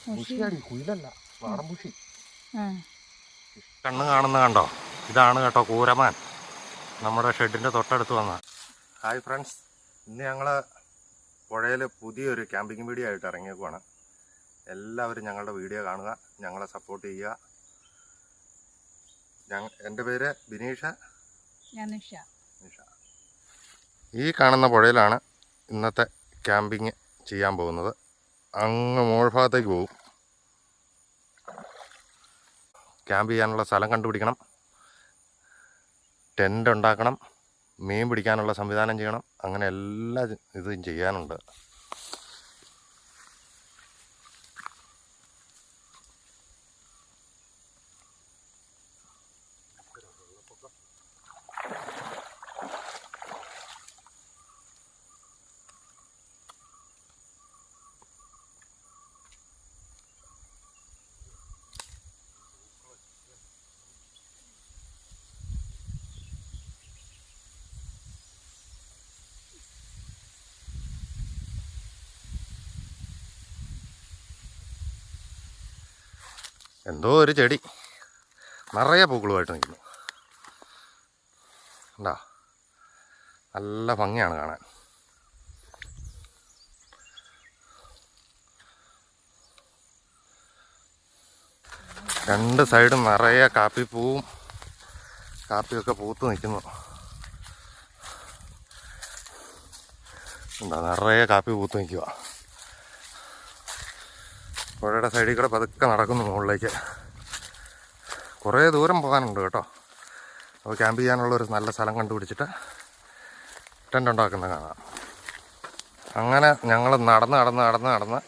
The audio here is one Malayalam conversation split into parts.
കുയിലല്ല, നാടൻ മുഷി. കണ്ണ് കാണുന്ന കണ്ടോ, ഇതാണ് കേട്ടോ കൂരമാൻ, നമ്മുടെ ഷെഡിൻ്റെ തൊട്ടടുത്ത് വന്ന. ഹായ് ഫ്രണ്ട്സ്, ഇന്ന് ഞങ്ങൾ പുഴയിൽ പുതിയൊരു ക്യാമ്പിംഗ് വീഡിയോ ആയിട്ട് ഇറങ്ങിയേക്കുവാണ്. എല്ലാവരും ഞങ്ങളുടെ വീഡിയോ കാണുക, ഞങ്ങളെ സപ്പോർട്ട് ചെയ്യുക. എൻ്റെ പേര് ബിനീഷ. ഈ കാണുന്ന പുഴയിലാണ് ഇന്നത്തെ ക്യാമ്പിങ് ചെയ്യാൻ പോകുന്നത്. അങ്ങ് മോൾഭാഗത്തേക്ക് പോകും. ക്യാമ്പ് ചെയ്യാനുള്ള സ്ഥലം കണ്ടുപിടിക്കണം, ടെൻ്റ് ഉണ്ടാക്കണം, മീൻ പിടിക്കാനുള്ള സംവിധാനം ചെയ്യണം. അങ്ങനെ എല്ലാ ഇതും ചെയ്യാനുണ്ട്. എന്തോ ഒരു ചെടി നിറയെ പൂക്കളുമായിട്ട് നിൽക്കുന്നു. എന്താ നല്ല ഭംഗിയാണ് കാണാൻ. രണ്ട് സൈഡും നിറയെ കാപ്പിപ്പൂവും കാപ്പിയൊക്കെ പൂത്ത് നിൽക്കുന്നു. എന്താ നിറയെ കാപ്പി പൂത്ത് നിൽക്കുക. പുഴയുടെ സൈഡിൽ കൂടെ പതുക്കെ നടക്കുന്നു മുകളിലേക്ക്. കുറേ ദൂരം പോകാനുണ്ട് കേട്ടോ. അപ്പോൾ ക്യാമ്പ് ചെയ്യാനുള്ളൊരു നല്ല സ്ഥലം കണ്ടുപിടിച്ചിട്ട് ടെൻ്റ് ഉണ്ടാക്കുന്നത് കാണാം. അങ്ങനെ ഞങ്ങൾ നടന്ന്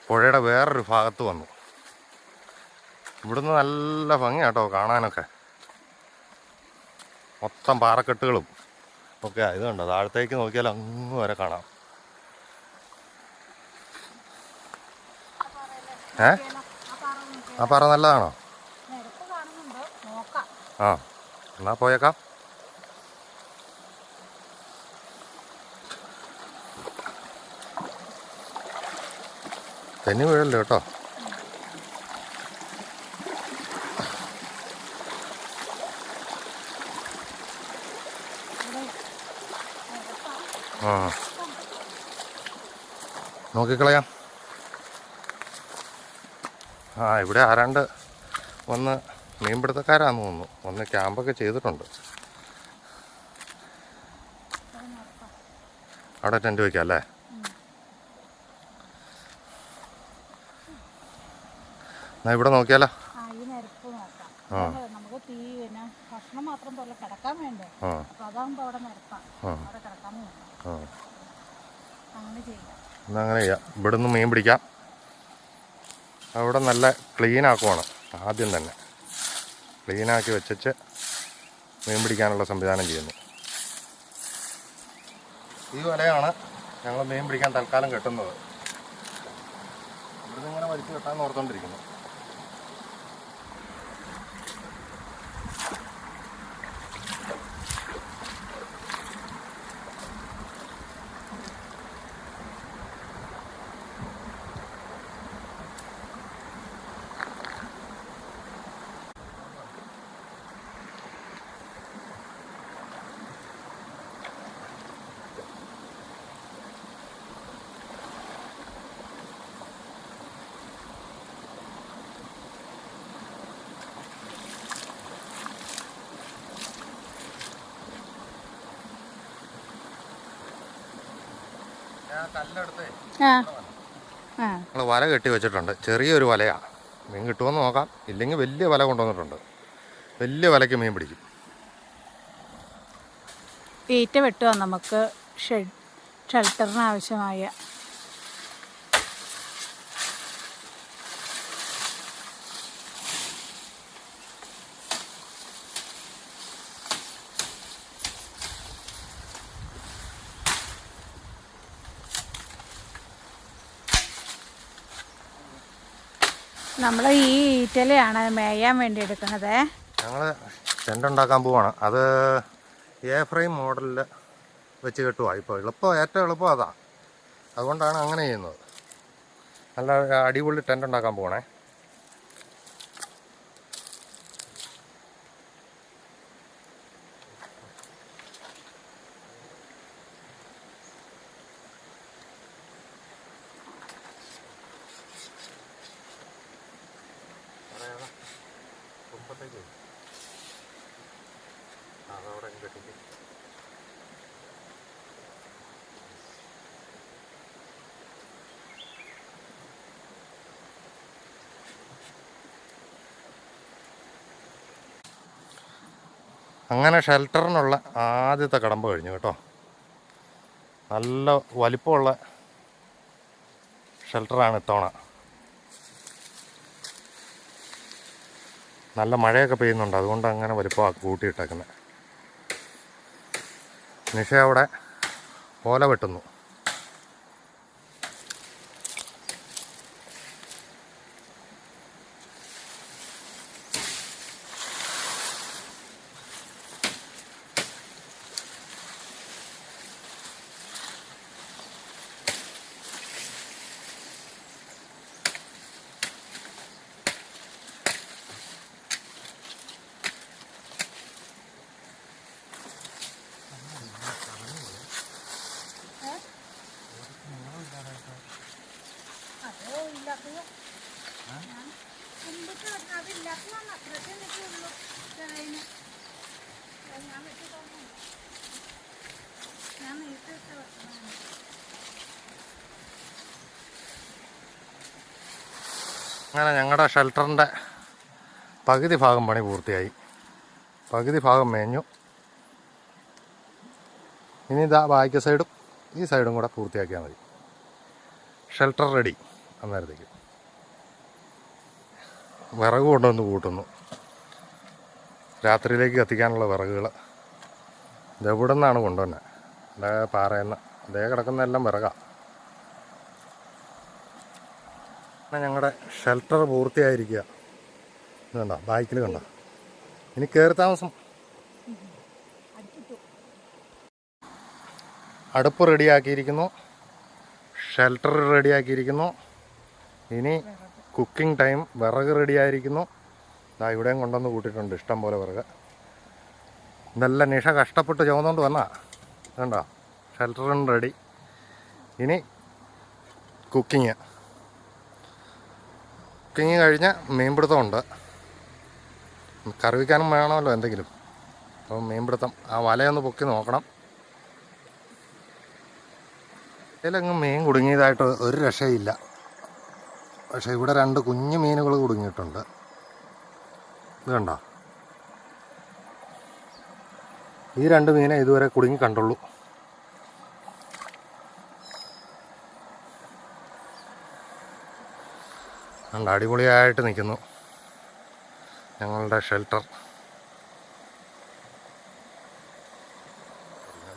പുഴയുടെ വേറൊരു ഭാഗത്ത് വന്നു. ഇവിടുന്ന് നല്ല ഭംഗിയാണ് കേട്ടോ കാണാനൊക്കെ. മൊത്തം പാറക്കെട്ടുകളും ഒക്കെ. ഇത് കണ്ടോ, താഴത്തേക്ക് നോക്കിയാൽ അങ്ങ് വരെ കാണാം. ആ പാറ നല്ലതാണോ? ആ, എന്നാ പോയേക്കാം. തെന്നി വീഴല്ലോ കേട്ടോ. ആ, നോക്കിക്കളയാം. ആ, ഇവിടെ ആരാണ്ട് വന്ന് മീൻപിടുത്തക്കാരാന്ന് തോന്നുന്നു, വന്ന് ക്യാമ്പൊക്കെ ചെയ്തിട്ടുണ്ട്. അവിടെ ടെൻ്റ് വയ്ക്കാം അല്ലേ? എന്നാ ഇവിടെ നോക്കിയാലോ? ആ, എന്നാ അങ്ങനെ ചെയ്യാം. ഇവിടുന്ന് മീൻ പിടിക്കാം. അവിടെ നല്ല ക്ലീൻ ആക്കുവാണ്. ആദ്യം തന്നെ ക്ലീനാക്കി വെച്ചിട്ട് മീൻ പിടിക്കാനുള്ള സംവിധാനം ചെയ്യുന്നു. ഈ വലയാണ് ഞങ്ങൾ മീൻ പിടിക്കാൻ തൽക്കാലം കെട്ടുന്നത്. ഇവിടുന്ന് ഇങ്ങനെ വലിച്ചു കെട്ടാന്ന് ഓർത്തുകൊണ്ടിരിക്കുന്നു. ഞങ്ങൾ വല കെട്ടി വെച്ചിട്ടുണ്ട്. ചെറിയൊരു വലയാണ്. മീൻ കിട്ടുമെന്ന് നോക്കാം. ഇല്ലെങ്കിൽ വലിയ വല കൊണ്ടുവന്നിട്ടുണ്ട്. വലിയ വലയ്ക്ക് മീൻ പിടിക്കും. തീറ്റ വെട്ടുക നമുക്ക് ഷെൽട്ടറിന് ആവശ്യമായ. നമ്മൾ ഈ ഈറ്റലയാണ് മേയാൻ വേണ്ടി എടുക്കുന്നത്. ഞങ്ങൾ ടെൻ്റ് ഉണ്ടാക്കാൻ പോവാണ്. അത് എ ഫ്രെയിം മോഡലിൽ വെച്ച് കെട്ടുക. ഇപ്പോൾ ഏറ്റവും എളുപ്പം അതാണ്. അതുകൊണ്ടാണ് അങ്ങനെ ചെയ്യുന്നത്. നല്ല അടിപൊളി ടെൻ്റ് ഉണ്ടാക്കാൻ പോകണേ. അതവിടെ കെട്ടിക്കും. അങ്ങനെ ഷെൽട്ടറിനുള്ള ആദ്യത്തെ കടമ്പ കഴിഞ്ഞു കേട്ടോ. നല്ല വലിപ്പമുള്ള ഷെൽട്ടറാണ് ഇത്തവണ. നല്ല മഴയൊക്കെ പെയ്യുന്നുണ്ട്, അതുകൊണ്ട് അങ്ങനെ വലിപ്പമാണ് കൂട്ടിയിട്ടേക്കുന്നത്. നിഷ അവിടെ ഓല വെട്ടുന്നു. അങ്ങനെ ഞങ്ങളുടെ ഷെൽട്ടറിൻ്റെ പകുതി ഭാഗം പണി പൂർത്തിയായി. പകുതി ഭാഗം മേഞ്ഞു. ഇനി ഇതാ ബാക്കി സൈഡും ഈ സൈഡും കൂടെ പൂർത്തിയാക്കിയാൽ മതി. Shelter ready. അന്നേരത്തേക്ക് വിറക് കൊണ്ടുവന്ന് കൂട്ടുന്നു. രാത്രിയിലേക്ക് കത്തിക്കാനുള്ള വിറകുകൾ ഇതെവിടെ നിന്നാണ് കൊണ്ടുവന്നത്? അതേ പാറയെന്ന് അതേ കിടക്കുന്നതെല്ലാം വിറകാണ്. ഞങ്ങളുടെ ഷെൽട്ടർ പൂർത്തിയായിരിക്കുക. ഇത് കണ്ടോ, ബാക്കിൽ കണ്ടോ. ഇനി കയറി താമസം. അടുപ്പ് റെഡിയാക്കിയിരിക്കുന്നു, ഷെൽട്ടർ റെഡിയാക്കിയിരിക്കുന്നു. ഇനി കുക്കിംഗ് ടൈം. വിറക് റെഡിയായിരിക്കുന്നു. ഇവിടെയും കൊണ്ടുവന്ന് കൂട്ടിയിട്ടുണ്ട് ഇഷ്ടം പോലെ വിറക്. ഇതെല്ലാം നിഷ കഷ്ടപ്പെട്ട് ചുമന്നുകൊണ്ട് വന്നാ. കണ്ടോ, ഷെൽട്ടറും റെഡി. ഇനി കുക്കിങ് കഴിഞ്ഞ് മീൻപിടുത്തമുണ്ട്. കറി വയ്ക്കാനും വേണമല്ലോ എന്തെങ്കിലും. അപ്പം മീൻപിടുത്തം. ആ വലയൊന്ന് പൊക്കി നോക്കണം. ഇതിലെങ്ങും മീൻ കുടുങ്ങിയതായിട്ട് ഒരു രക്ഷയില്ല. പക്ഷേ ഇവിടെ 2 കുഞ്ഞു മീനുകൾ കുടുങ്ങിയിട്ടുണ്ട്. ഇത് കണ്ടോ, ഈ 2 മീനെ ഇതുവരെ കുടുങ്ങി കണ്ടുള്ളൂ. നല്ല അടിപൊളിയായിട്ട് നിൽക്കുന്നു ഞങ്ങളുടെ ഷെൽട്ടർ.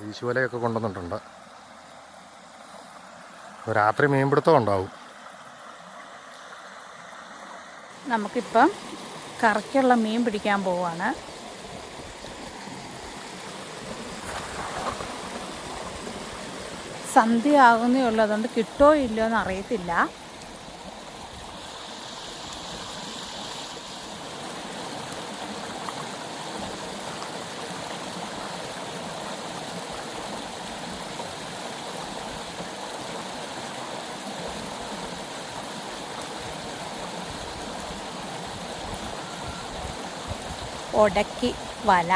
വീശുവലയൊക്കെ കൊണ്ടുവന്നിട്ടുണ്ട്. രാത്രി മീൻപിടുത്തം ഉണ്ടാവും. നമുക്കിപ്പം കറക്കുള്ള മീൻ പിടിക്കാൻ പോവാണ്. സന്ധ്യ ആകുന്നേ ഉള്ളൂ, അതുകൊണ്ട് കിട്ടോ ഇല്ലയോ എന്ന് അറിയത്തില്ല. ഒടക്കി വല.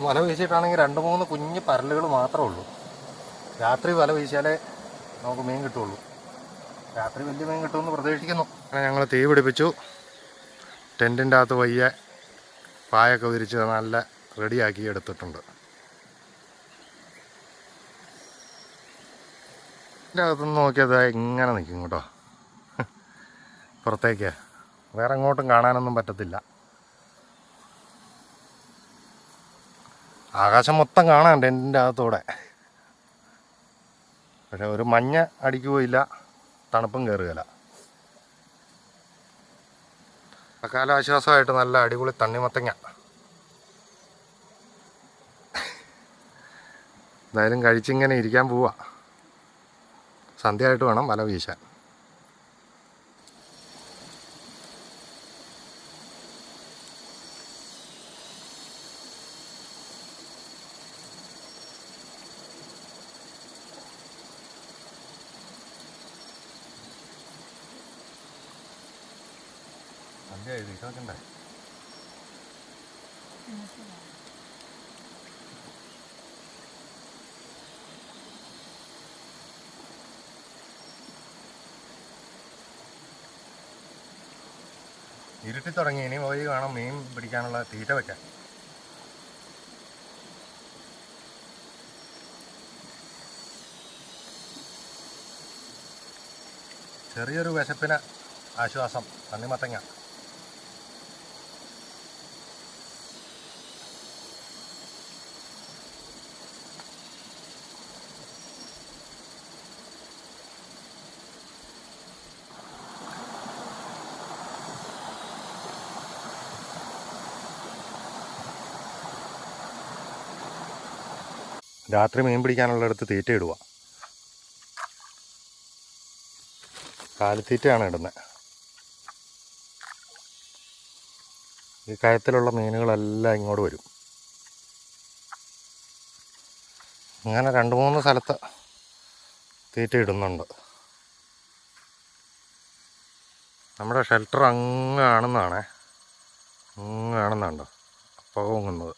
വല വീശിയിട്ടാണെങ്കിൽ 2-3 കുഞ്ഞ് പരലുകൾ മാത്രമേ ഉള്ളൂ. രാത്രി വല വീശിയാലേ നമുക്ക് മീൻ കിട്ടുള്ളൂ. രാത്രി വലിയ മീൻ കിട്ടുമെന്ന് പ്രതീക്ഷിക്കുന്നു. അങ്ങനെ ഞങ്ങൾ തീ പിടിപ്പിച്ചു. ടെൻറ്റിൻ്റെ അകത്ത് വയ്യ പായൊക്കെ വിരിച്ച് നല്ല റെഡിയാക്കി എടുത്തിട്ടുണ്ട്. ഇതിൻ്റെ അകത്തുനിന്ന് നോക്കിയത് ഇങ്ങനെ നിൽക്കും കേട്ടോ. പുറത്തേക്ക്. വേറെ എങ്ങോട്ടും കാണാനൊന്നും പറ്റത്തില്ല. ആകാശം മൊത്തം കാണാം ടെൻറ്റിൻ്റെ അകത്തൂടെ. പക്ഷെ ഒരു മഞ്ഞ അടിക്കുകയില്ല, തണുപ്പും കയറുകയില്ല. കാലാശ്വാസമായിട്ട് നല്ല അടിപൊളി തണ്ണിമത്തങ്ങ. എന്തായാലും കഴിച്ചിങ്ങനെ ഇരിക്കാൻ പോവാ. സന്ധ്യയായിട്ട് വേണം വല വീശാൻ. സന്ധ്യ വീശാക്കണ്ടേ? ഇരുട്ടി തുടങ്ങി. ഇനി പോയി വേണം മീൻ പിടിക്കാനുള്ള തീറ്റ വയ്ക്കാൻ. ചെറിയൊരു വിശപ്പിന് ആശ്വാസം തണ്ണിമത്തങ്ങ. രാത്രി മീൻ പിടിക്കാനുള്ളിടത്ത് തീറ്റ ഇടുക. കാലിത്തീറ്റയാണ് ഇടുന്നത്. ഈ കയത്തിലുള്ള മീനുകളെല്ലാം ഇങ്ങോട്ട് വരും. അങ്ങനെ 2-3 സ്ഥലത്ത് തീറ്റ ഇടുന്നുണ്ട്. നമ്മുടെ ഷെൽട്ടർ അങ്ങ് കാണുന്നതാണേ. അങ്ങ് കാണുന്നുണ്ടോ പൊങ്ങുന്നത്.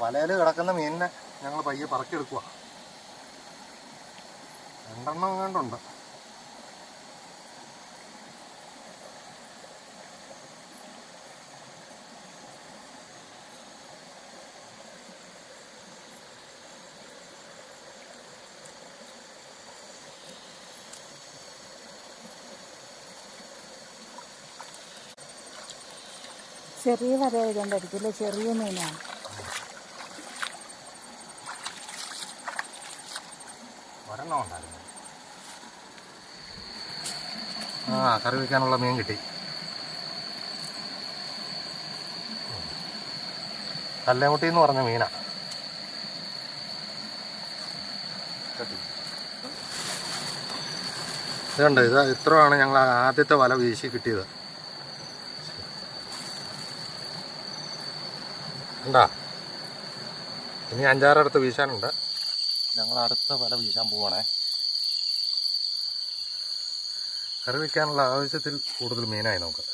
വലയിൽ കിടക്കുന്ന മീനിനെ ഞങ്ങൾ പയ്യെ പറക്കിയെടുക്കുക. 2 എണ്ണം എങ്ങാണ്ടുണ്ട്. ചെറിയ വല ഇതുകൊണ്ടായിരിക്കും, ചെറിയ മീനാണ്. ഒരെണ്ണം ഉണ്ടായിരുന്നു. കറി വയ്ക്കാനുള്ള മീൻ കിട്ടി. കല്ലേമുട്ടി എന്ന് പറഞ്ഞ മീനാ. ഇതുണ്ട്. ഇത്രയാണ് ഞങ്ങൾ ആദ്യത്തെ വല വീശി കിട്ടിയത്. ഉണ്ടാ, ഇനി 5-6 അടുത്ത് വീശാനുണ്ട്. ഞങ്ങൾ അടുത്ത വല വീശാൻ പോവാണേ. കറി വയ്ക്കാനുള്ള ആവശ്യത്തിൽ കൂടുതൽ മീനായി നമുക്ക്.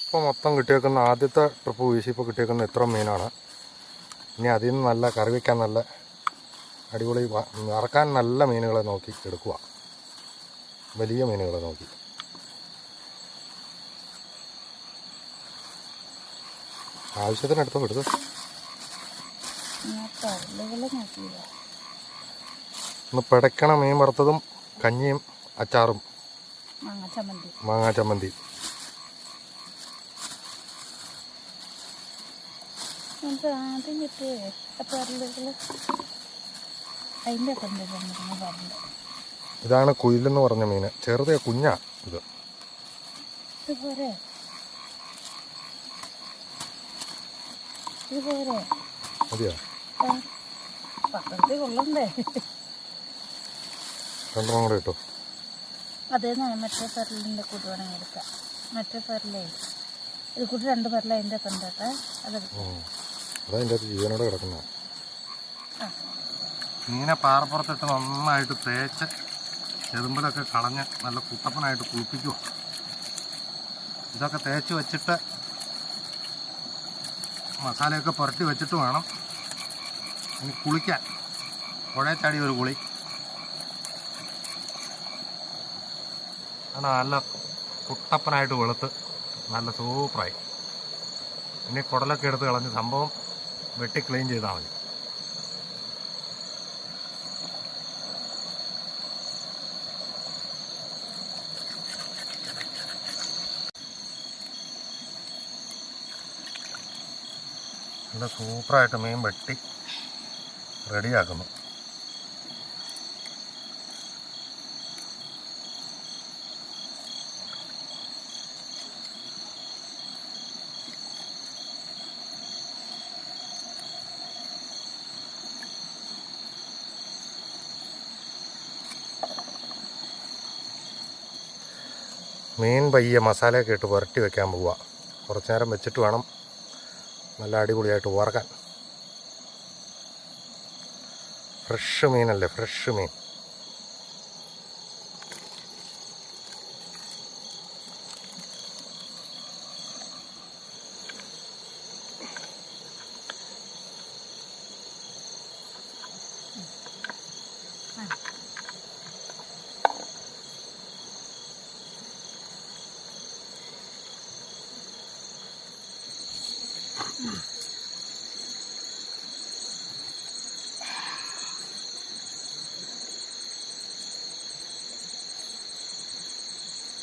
ഇപ്പോൾ മൊത്തം കിട്ടിയേക്കുന്ന ആദ്യത്തെ ട്രിപ്പ് വീശിയപ്പോൾ കിട്ടിയേക്കുന്ന ഇത്ര മീനാണ്. ഇനി അതിൽ നിന്ന് നല്ല കറി വയ്ക്കാൻ നല്ല അടിപൊളി വറക്കാൻ നല്ല മീനുകളെ നോക്കി എടുക്കുക. വലിയ മീനുകളെ നോക്കി. ആവശ്യത്തിനടുത്തും എടുത്തു. ഒന്ന് പിടയ്ക്കണ മീൻ വറുത്തതും കഞ്ഞിയും അച്ചാറും മാങ്ങാ ചമ്മന്തി. ഇതാണ് കുയിലെന്ന് പറഞ്ഞ മീന്. ചെറുതേ കുഞ്ഞാ ഇത്. മതിയോ? 2 കൂടെ ഇട്ടോ. അതേ മറ്റേ പെരലിൻ്റെ കൂട്ട് വേണമെങ്കിൽ എടുക്കാം. മറ്റേ പെരലേ ഇത് കൂട്ടി 2 പെരല അതിൻ്റെ ഒക്കെ ഉണ്ട് കേട്ടോ. അതതിൻ്റെ ജീവനോടെ കിടക്കുന്ന മീനെ പാറപ്പുറത്തിട്ട് നന്നായിട്ട് തേച്ച് ചെതുമ്പലൊക്കെ കളഞ്ഞ് നല്ല കുട്ടപ്പനായിട്ട് കുളിപ്പിക്കുക. ഇതൊക്കെ തേച്ച് വെച്ചിട്ട് മസാലയൊക്കെ പുരട്ടി വെച്ചിട്ട് വേണം ഇനി കുളിക്കാൻ. പുഴയിൽ ചാടി ഒരു കുളി ആണ്. നല്ല കുട്ടപ്പനായിട്ട് വെളുത്ത് നല്ല സൂപ്പറായി. ഇനി കുടലൊക്കെ എടുത്ത് കളഞ്ഞ് സംഭവം വെട്ടി ക്ലീൻ ചെയ്താൽ മതി. നല്ല സൂപ്പറായിട്ട് മീൻ വെട്ടി റെഡിയാക്കുന്നു. മീൻ പയ്യെ മസാലയൊക്കെ ഇട്ട് പുരട്ടി വെക്കാൻ പോവുക. കുറച്ച് നേരം വെച്ചിട്ട് വേണം നല്ല അടിപൊളിയായിട്ട് വറക്കാൻ. ഫ്രഷ് മീനല്ലേ, ഫ്രഷ് മീൻ.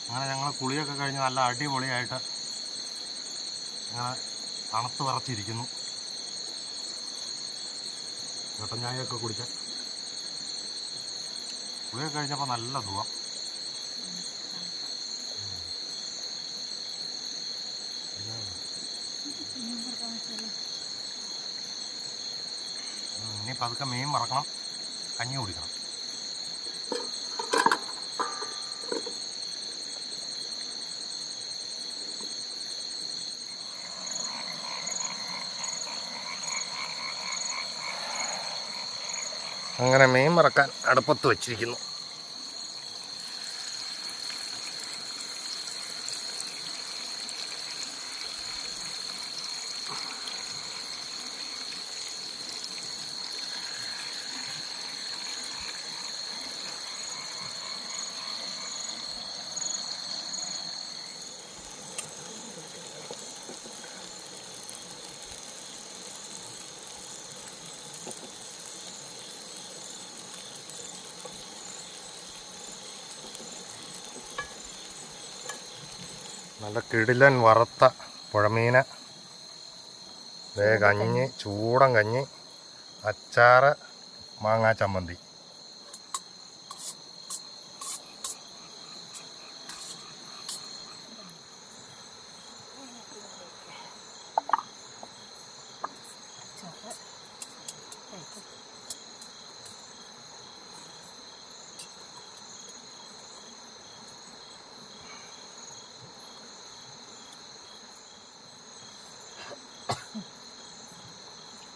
അങ്ങനെ ഞങ്ങൾ കുളിയൊക്കെ കഴിഞ്ഞ് നല്ല അടിപൊളിയായിട്ട് ഇങ്ങനെ തണുത്ത് വിറച്ചിരിക്കുന്നു. കട്ടൻ ചായയൊക്കെ കുടിക്കാൻ കുളിയൊക്കെ കഴിഞ്ഞപ്പോൾ നല്ല സുഖം. ഇനി പതുക്കെ മീൻ മറക്കണം, കഞ്ഞി കുടിക്കണം. അങ്ങനെ മീൻ മറക്കാൻ അടുപ്പത്ത് വച്ചിരിക്കുന്നു. നല്ല കിടിലൻ വറുത്ത പുഴമീൻ, കഞ്ഞി, ചൂടൻ കഞ്ഞി, അച്ചാറ്, മാങ്ങാ ചമ്മന്തി.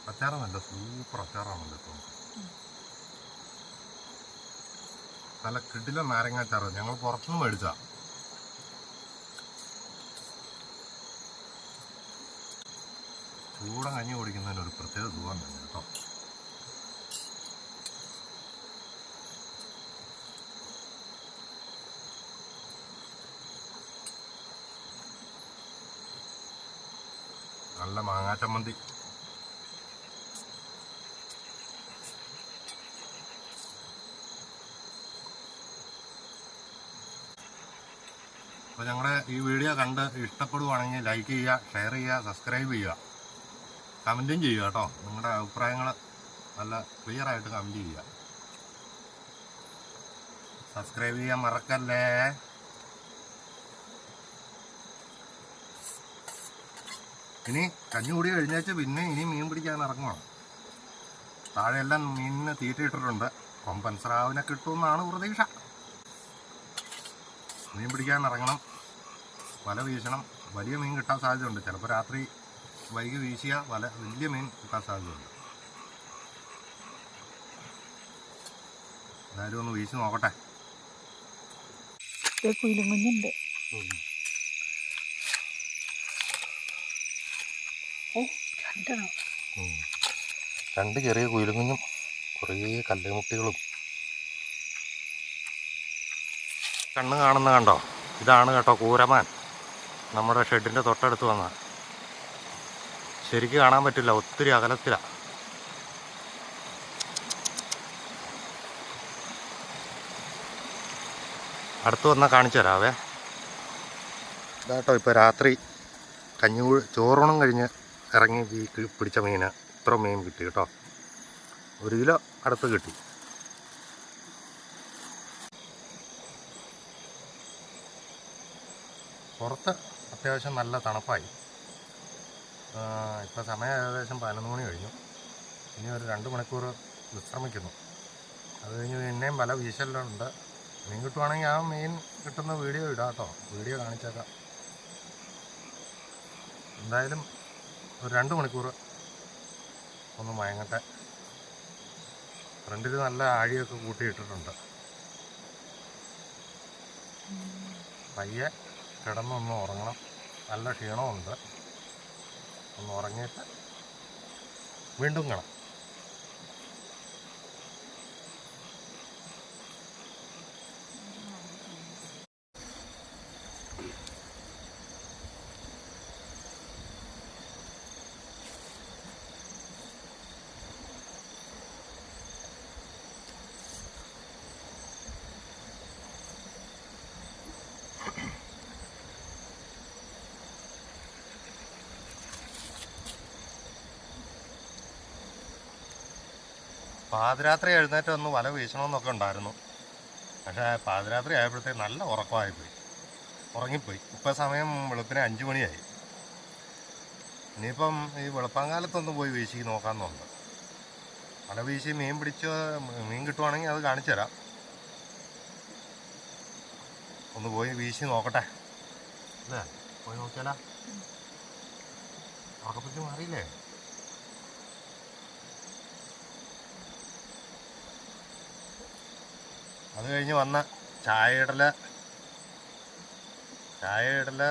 അച്ചാറ് നല്ല സൂപ്പർ അച്ചാറാണല്ലോ ഇപ്പോൾ. നല്ല കിടില നാരങ്ങാച്ചാറ് ഞങ്ങൾ പുറത്തുനിന്ന് മേടിച്ചാ. ചൂടൻ കഞ്ഞി കുടിക്കുന്നതിന് ഒരു പ്രത്യേക സുഖം തന്നെ കേട്ടോ. നല്ല മാങ്ങാ ചമ്മന്തി. അപ്പോൾ ഞങ്ങളുടെ ഈ വീഡിയോ കണ്ട് ഇഷ്ടപ്പെടുവാണെങ്കിൽ ലൈക്ക് ചെയ്യുക, ഷെയർ ചെയ്യുക, സബ്സ്ക്രൈബ് ചെയ്യുക, കമൻറ്റും ചെയ്യുക കേട്ടോ. നിങ്ങളുടെ അഭിപ്രായങ്ങൾ നല്ല ക്ലിയറായിട്ട് കമൻറ്റ് ചെയ്യുക. സബ്സ്ക്രൈബ് ചെയ്യാൻ മറക്കല്ലേ. ഇനി കഞ്ഞി കൂടി കഴിഞ്ഞാൽ പിന്നെ ഇനി മീൻ പിടിക്കാൻ ഇറങ്ങണം. താഴെയെല്ലാം മീനിന് തീറ്റ ഇട്ടിട്ടുണ്ട്. കൊമ്പൻ സ്രാവിനെ കിട്ടുമെന്നാണ് പ്രതീക്ഷ. മീൻ പിടിക്കാൻ ഇറങ്ങണം, വല വീശണം. വലിയ മീൻ കിട്ടാൻ സാധ്യതയുണ്ട്. ചിലപ്പോൾ രാത്രി വൈകി വീശിയാൽ വലിയ മീൻ കിട്ടാൻ സാധ്യതയുണ്ട്. എല്ലാവരും ഒന്ന് വീശി നോക്കട്ടെ. കുഞ്ഞുണ്ട്. രണ്ട് ചെറിയ കുയിലുകുഞ്ഞും കുറേ കല്ലുമുട്ടികളും. കണ്ണ് കാണുന്ന കണ്ടോ, ഇതാണ് കേട്ടോ കൂരമാൻ. നമ്മുടെ ഷെഡിൻ്റെ തൊട്ടടുത്ത് വന്ന ശരിക്കും കാണാൻ പറ്റില്ല, ഒത്തിരി അകലത്തിലാണ്. അടുത്ത് വന്നാൽ കാണിച്ചു തരാവേ. ഇതാട്ടോ ഇപ്പോൾ രാത്രി ചോറൂണം കഴിഞ്ഞ് ഇറങ്ങി പിടിച്ച മീന്. ഇത്ര മീൻ കിട്ടി കേട്ടോ, 1 കിലോ അടുത്ത് കിട്ടി. പുറത്ത് അത്യാവശ്യം നല്ല തണുപ്പായി. ഇപ്പോൾ സമയം ഏകദേശം 11 മണി കഴിഞ്ഞു. ഇനി ഒരു 2 മണിക്കൂർ വിശ്രമിക്കുന്നു. അത് കഴിഞ്ഞ് പിന്നെയും പല വീശലുണ്ട്. മീൻ കിട്ടുവാണെങ്കിൽ ആ മീൻ കിട്ടുന്ന വീഡിയോ ഇടാം കേട്ടോ, വീഡിയോ കാണിച്ചേക്കാം. എന്തായാലും ഒരു 2 മണിക്കൂർ ഒന്ന് മയങ്ങട്ടെ. ഫ്രണ്ടിൽ നല്ല ആഴിയൊക്കെ കൂട്ടിയിട്ടിട്ടുണ്ട്. പയ്യെ കിടന്നൊന്ന് ഉറങ്ങണം, നല്ല ക്ഷീണമുണ്ട്. ഒന്ന് ഉറങ്ങിയിട്ട് വീണ്ടും കാണാം. പാതിരാത്രി എഴുന്നേറ്റ് ഒന്ന് വല വീശണമെന്നൊക്കെ ഉണ്ടായിരുന്നു. പക്ഷേ പാതിരാത്രി ആയപ്പോഴത്തേക്ക് നല്ല ഉറക്കമായിപ്പോയി, ഉറങ്ങിപ്പോയി. ഇപ്പോൾ സമയം വെളുപ്പിന് 5 മണിയായി. ഇനിയിപ്പം ഈ വെളുപ്പാങ്കാലത്തൊന്ന് പോയി വീശി നോക്കാമെന്നുണ്ട്. വല വീശി മീൻ കിട്ടുവാണെങ്കിൽ അത് കാണിച്ചു തരാം. ഒന്ന് പോയി വീശി നോക്കട്ടെ അല്ലേ? പോയി നോക്കിയാലോ? ഉറക്കപ്പിച്ച് മാറിയില്ലേ? അത് കഴിഞ്ഞ് വന്ന ചായയിടൽ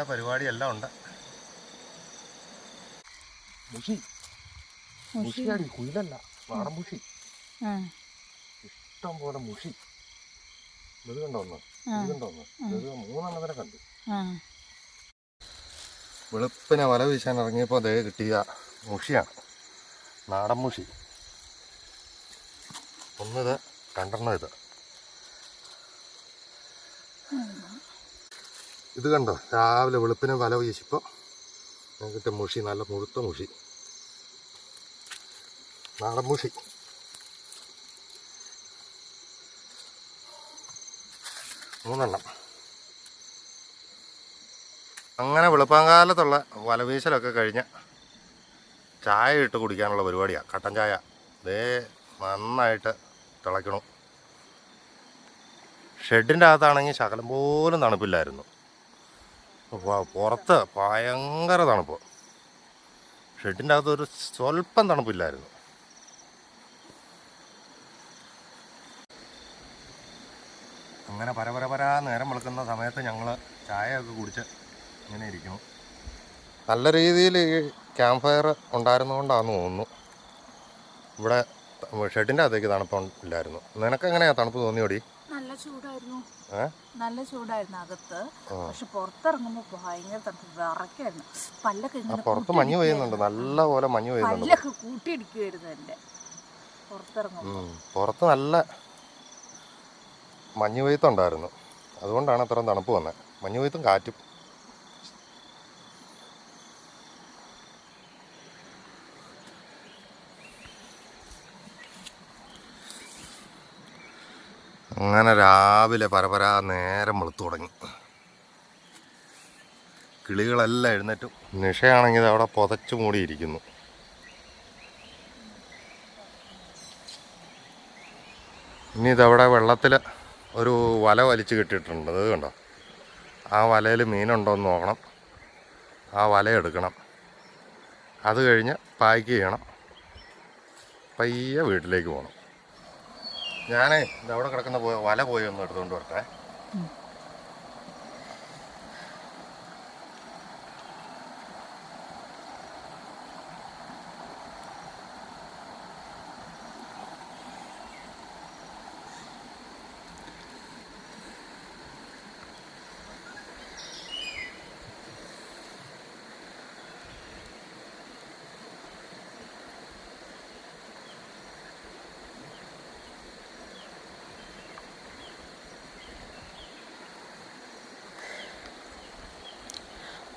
പരിപാടിയെല്ലാം ഉണ്ട്. മുഷിയാടി, കുയിലല്ല, നാടൻ മുഷി. ഇഷ്ടം പോലെ മുഷി. ഇത് കണ്ടോന്ന്, ഇത് 3 എണ്ണത്തിനെ കണ്ടു. വെളുപ്പിനെ വല വീശാൻ ഇറങ്ങിയപ്പോൾ അതേ കിട്ടിയ മുഷിയാണ്, നാടൻ മുഷി. ഒന്നിത്, 2 എണ്ണം ഇത്. ഇത് കണ്ടോ, രാവിലെ വെളുപ്പിനെ വല വീശിപ്പോൾ കിട്ടിയ മുഷി, നല്ല മുഴുത്ത മുഷി, നാടൻ മുഷി. മൂന്നെണ്ണം. അങ്ങനെ വെളുപ്പാങ്കാലത്തുള്ള വലവീശലൊക്കെ കഴിഞ്ഞ് ചായ ഇട്ട് കുടിക്കാനുള്ള പരിപാടിയാണ്. കട്ടൻ ചായ ദേ നന്നായിട്ട് തിളയ്ക്കണം. ഷെഡിൻ്റെ അകത്താണെങ്കിൽ ശകലം പോലും തണുപ്പില്ലായിരുന്നു. പുറത്ത് ഭയങ്കര തണുപ്പ്. ഷെഡിൻ്റെ അകത്ത് ഒരു സ്വല്പം തണുപ്പില്ലായിരുന്നു. അങ്ങനെ പരപരപരാ നേരം വെളുക്കുന്ന സമയത്ത് ഞങ്ങൾ ചായയൊക്കെ കുടിച്ച് ഇങ്ങനെ ഇരിക്കുന്നു. നല്ല രീതിയിൽ ഈ ക്യാമ്പ് ഫയർ ഉണ്ടായിരുന്നുകൊണ്ടാണെന്ന് തോന്നുന്നു ഇവിടെ ഷെഡിൻ്റെ അകത്തേക്ക് തണുപ്പില്ലായിരുന്നു. നിനക്ക് എങ്ങനെയാണ് തണുപ്പ് തോന്നിയോടി? നല്ല ചൂടായിരുന്നു, നല്ല ചൂടായിരുന്നു അകത്ത്. പക്ഷെ പുറത്തിറങ്ങുമ്പോൾ ഭയങ്കര തണുപ്പ്, വിറക്കായിരുന്നു. പല്ലൊക്കെ പുറത്ത് മഞ്ഞ് പെയ്യുന്നുണ്ട്, നല്ല പോലെ മഞ്ഞ് പെയ്യുന്നുണ്ട്. പല്ലൊക്കെ കൂട്ടിയിടിക്കുമായിരുന്നു എൻ്റെ പുറത്തിറങ്ങുമ്പോൾ. പുറത്ത് നല്ല മഞ്ഞ് പെയ്ത്തുണ്ടായിരുന്നു, അതുകൊണ്ടാണ് അത്രയും തണുപ്പ് വന്നത്. മഞ്ഞ് പെയ്ത്തും കാറ്റും. അങ്ങനെ രാവിലെ പരപരാ നേരം വെളുത്തു തുടങ്ങി. കിളികളെല്ലാം എഴുന്നേറ്റും. നിഷയാണെങ്കിൽ അവിടെ പുതച്ചു മൂടിയിരിക്കുന്നു. ഇനി ഇതവിടെ വെള്ളത്തിൽ ഒരു വല വലിച്ചു കെട്ടിയിട്ടുണ്ട്, അത് കണ്ടോ? ആ വലയിൽ മീനുണ്ടോ എന്ന് നോക്കണം, ആ വല എടുക്കണം. അത് കഴിഞ്ഞ് പാക്ക് ചെയ്യണം, പയ്യെ വീട്ടിലേക്ക് പോകണം. ഞാനേ ഇതവിടെ കിടക്കുന്ന വല പോയി ഒന്ന് എടുത്തുകൊണ്ട് വരട്ടെ.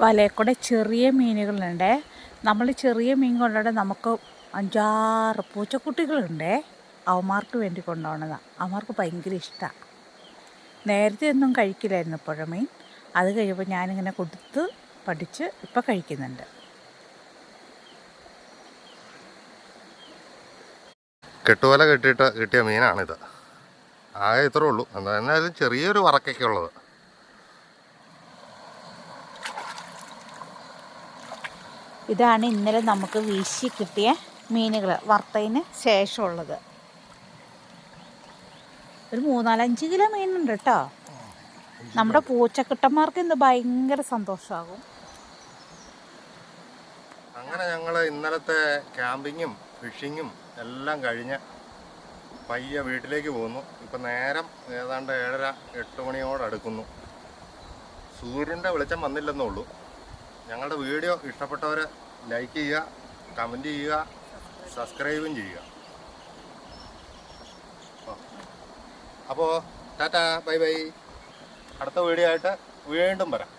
വലയിൽ ചെറിയ മീനുകളുണ്ട്. നമ്മൾ ചെറിയ മീൻ കൊണ്ടുപോയി നമുക്ക് 5-6 പൂച്ചക്കുട്ടികളുണ്ട്. അവന്മാർക്ക് വേണ്ടി കൊണ്ടുപോകണതാണ്. അവന്മാർക്ക് ഭയങ്കര ഇഷ്ടമാണ്. നേരത്തെ ഒന്നും കഴിക്കില്ലായിരുന്നു പുഴ മീൻ. അത് കഴിയുമ്പോൾ ഞാനിങ്ങനെ കൊടുത്ത് പഠിച്ച് ഇപ്പം കഴിക്കുന്നുണ്ട്. കെട്ടുവല കെട്ടിയിട്ട് കിട്ടിയ മീനാണിത്. ആകെ ഇത്രേ ഉള്ളൂ. എന്നാലും ചെറിയൊരു വറക്കൊക്കെ ഉള്ളത്. ഇതാണ് ഇന്നലെ നമുക്ക് വീശി കിട്ടിയ മീനുകൾ വറുത്തതിന് ശേഷമുള്ളത്. ഒരു 3-4-5 കിലോ മീനുണ്ട് കേട്ടോ. നമ്മുടെ പൂച്ചക്കുട്ടന്മാർക്ക് ഇന്ന് ഭയങ്കര സന്തോഷമാകും. അങ്ങനെ ഞങ്ങൾ ഇന്നലത്തെ ക്യാമ്പിങ്ങും ഫിഷിങ്ങും എല്ലാം കഴിഞ്ഞ് പയ്യെ വീട്ടിലേക്ക് പോകുന്നു. ഇപ്പം നേരം ഏതാണ്ട് 7:30-8 മണിയോടടുക്കുന്നു. സൂര്യൻ്റെ വെളിച്ചം വന്നില്ലെന്നേ ഉള്ളൂ. ഞങ്ങളുടെ വീഡിയോ ഇഷ്ടപ്പെട്ടവർ ലൈക്ക് ചെയ്യുക, കമൻറ്റ് ചെയ്യുക, സബ്സ്ക്രൈബും ചെയ്യുക. അപ്പോൾ ടാറ്റാ, ബൈ ബൈ. അടുത്ത വീഡിയോ ആയിട്ട് വീണ്ടും വരാം.